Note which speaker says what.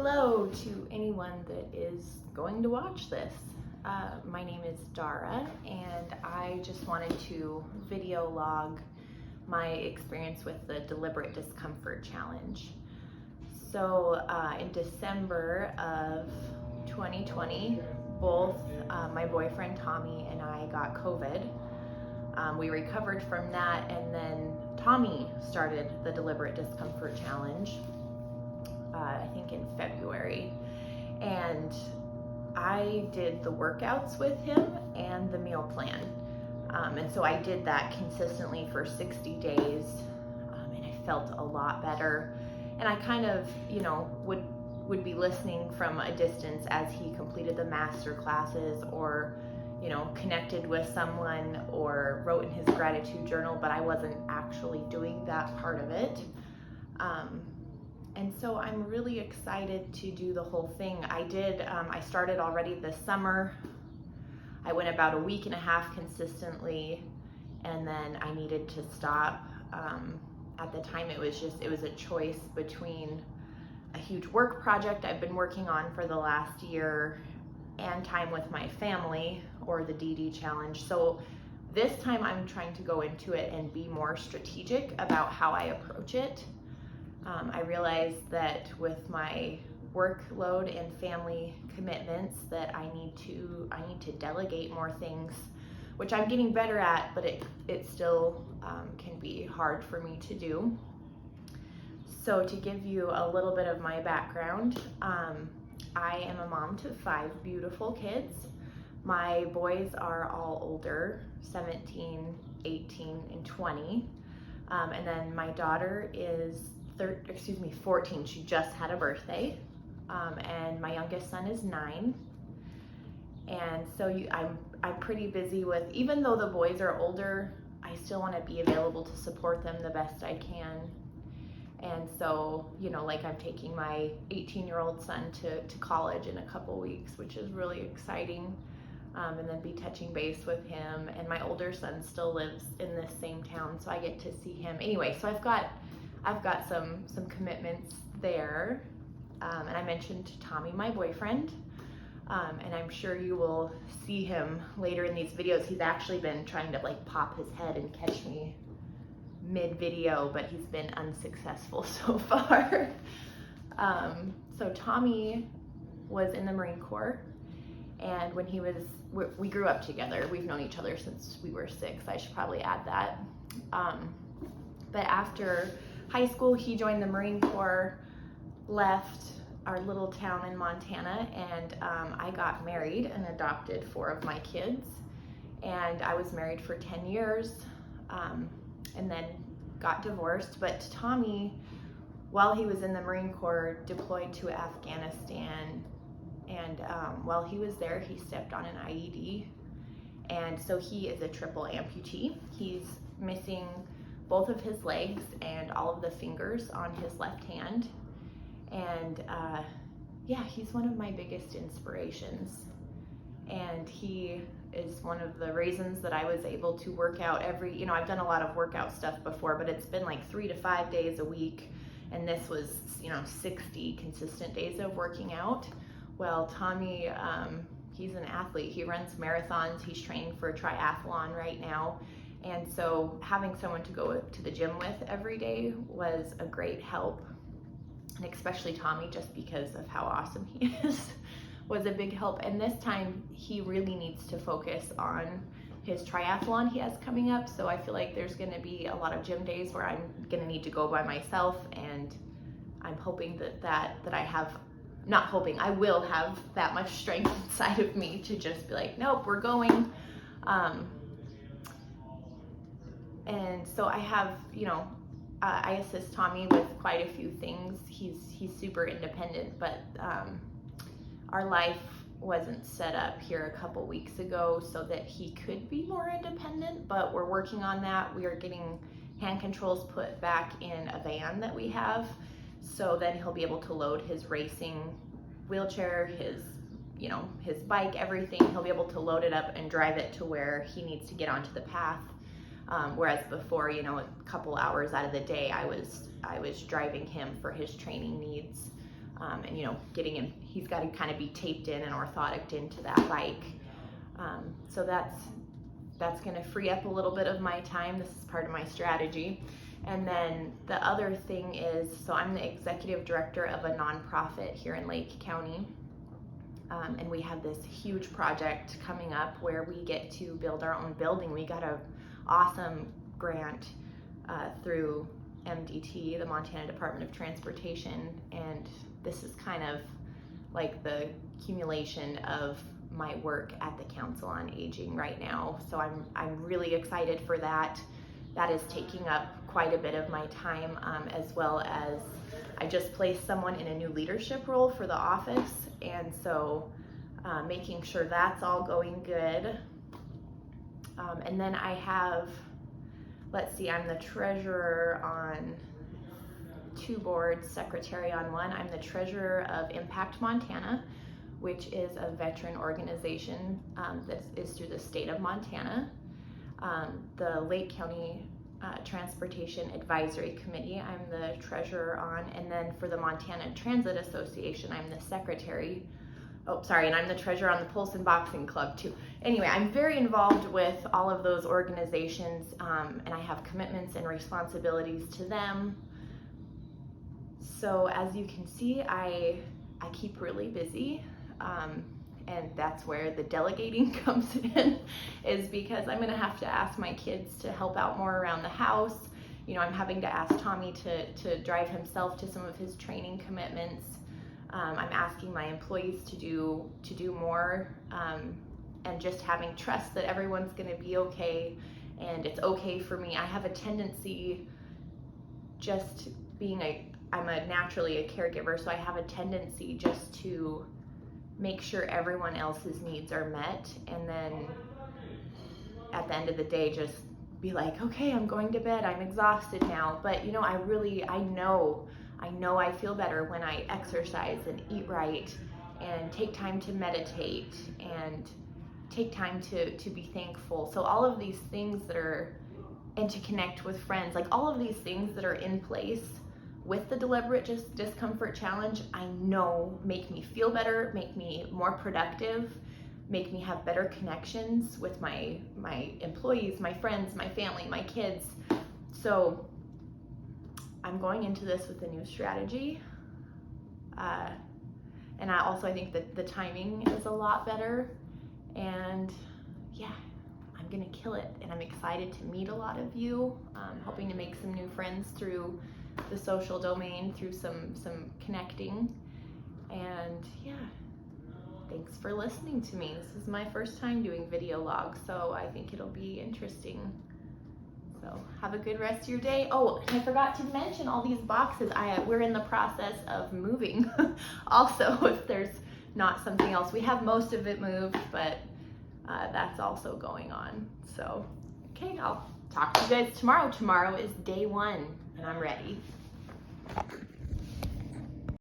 Speaker 1: Hello to anyone that is going to watch this. My name is Dara, and I just wanted to video log my experience with the Deliberate Discomfort Challenge. So in December of 2020, both my boyfriend Tommy and I got COVID. We recovered from that, and then Tommy started the Deliberate Discomfort Challenge, I think in February. And I did the workouts with him and the meal plan. And so I did that consistently for 60 days, and I felt a lot better. And I kind of, would be listening from a distance as he completed the master classes, or connected with someone, or wrote in his gratitude journal, but I wasn't actually doing that part of it. And so I'm really excited to do the whole thing. I started already this summer. I went about a week and a half consistently, and then I needed to stop. At the time, it was a choice between a huge work project I've been working on for the last year and time with my family, or the DD challenge. So this time I'm trying to go into it and be more strategic about how I approach it. I realized that with my workload and family commitments that I need to delegate more things, which I'm getting better at, but it still can be hard for me to do. So to give you a little bit of my background, I am a mom to 5 beautiful kids. My boys are all older, 17, 18, and 20. And then my daughter is 14. She just had a birthday. And my youngest son is 9. And so I'm pretty busy with, even though the boys are older, I still want to be available to support them the best I can. And so, I'm taking my 18-year-old son to college in a couple weeks, which is really exciting. And then be touching base with him. And my older son still lives in this same town, so I get to see him. Anyway, so I've got some commitments there. And I mentioned Tommy, my boyfriend, and I'm sure you will see him later in these videos. He's actually been trying to pop his head and catch me mid-video, but he's been unsuccessful so far. So Tommy was in the Marine Corps, and when we grew up together. We've known each other since we were 6. I should probably add that. But after high school, he joined the Marine Corps, left our little town in Montana, and I got married and adopted 4 of my kids. And I was married for 10 years, and then got divorced. But Tommy, while he was in the Marine Corps, deployed to Afghanistan, and while he was there, he stepped on an IED, and so he is a triple amputee. He's missing both of his legs and all of the fingers on his left hand. And he's one of my biggest inspirations. And he is one of the reasons that I was able to work out I've done a lot of workout stuff before, but it's been 3 to 5 days a week. And this was, 60 consistent days of working out. Well, Tommy, he's an athlete. He runs marathons. He's training for a triathlon right now. And so having someone to go to the gym with every day was a great help. And especially Tommy, just because of how awesome he is, was a big help. And this time he really needs to focus on his triathlon he has coming up. So I feel like there's going to be a lot of gym days where I'm going to need to go by myself. And I'm hoping I will have that much strength inside of me to just be like, nope, we're going. And so I have, I assist Tommy with quite a few things. He's super independent, but our life wasn't set up here a couple weeks ago so that he could be more independent, but we're working on that. We are getting hand controls put back in a van that we have, so then he'll be able to load his racing wheelchair, his bike, everything. He'll be able to load it up and drive it to where he needs to get onto the path. Whereas before, a couple hours out of the day, I was driving him for his training needs. and you know, getting him, he's got to kind of be taped in and orthoticked into that bike. So that's going to free up a little bit of my time. This is part of my strategy. And then the other thing is, so I'm the executive director of a nonprofit here in Lake County. And we have this huge project coming up where we get to build our own building. We got an awesome grant through MDT, the Montana Department of Transportation, and this is kind of like the accumulation of my work at the Council on Aging right now. So I'm really excited for that. That is taking up quite a bit of my time, as well as I just placed someone in a new leadership role for the office, and so making sure that's all going good. And then I have, let's see, I'm the treasurer on 2 boards, secretary on 1. I'm the treasurer of Impact Montana, which is a veteran organization that is through the state of Montana. The Lake County Transportation Advisory Committee, I'm the treasurer on, and then for the Montana Transit Association, I'm the secretary. Oh, sorry, and I'm the treasurer on the Polson Boxing Club too. Anyway, I'm very involved with all of those organizations, and I have commitments and responsibilities to them. So as you can see, I keep really busy, and that's where the delegating comes in, is because I'm gonna have to ask my kids to help out more around the house. You know, I'm having to ask Tommy to drive himself to some of his training commitments. I'm asking my employees to do more, and just having trust that everyone's gonna be okay, and it's okay for me. I have a tendency, just being I'm naturally a caregiver, so I have a tendency just to make sure everyone else's needs are met, and then at the end of the day just be like, okay, I'm going to bed, I'm exhausted now. But you know, I know I feel better when I exercise and eat right and take time to meditate and take time to be thankful. So all of these things and to connect with friends, like all of these things that are in place with the Deliberate Discomfort Challenge, I know make me feel better, make me more productive, make me have better connections with my employees, my friends, my family, my kids. So I'm going into this with a new strategy. And I think that the timing is a lot better. And yeah, I'm gonna kill it. And I'm excited to meet a lot of you, hoping to make some new friends through the social domain, through some connecting. And yeah, thanks for listening to me. This is my first time doing video logs, so I think it'll be interesting. So have a good rest of your day. Oh, and I forgot to mention all these boxes. We're in the process of moving. Also, if there's not something else, we have most of it moved, but that's also going on. So, okay, I'll talk to you guys tomorrow. Tomorrow is day 1, and I'm ready.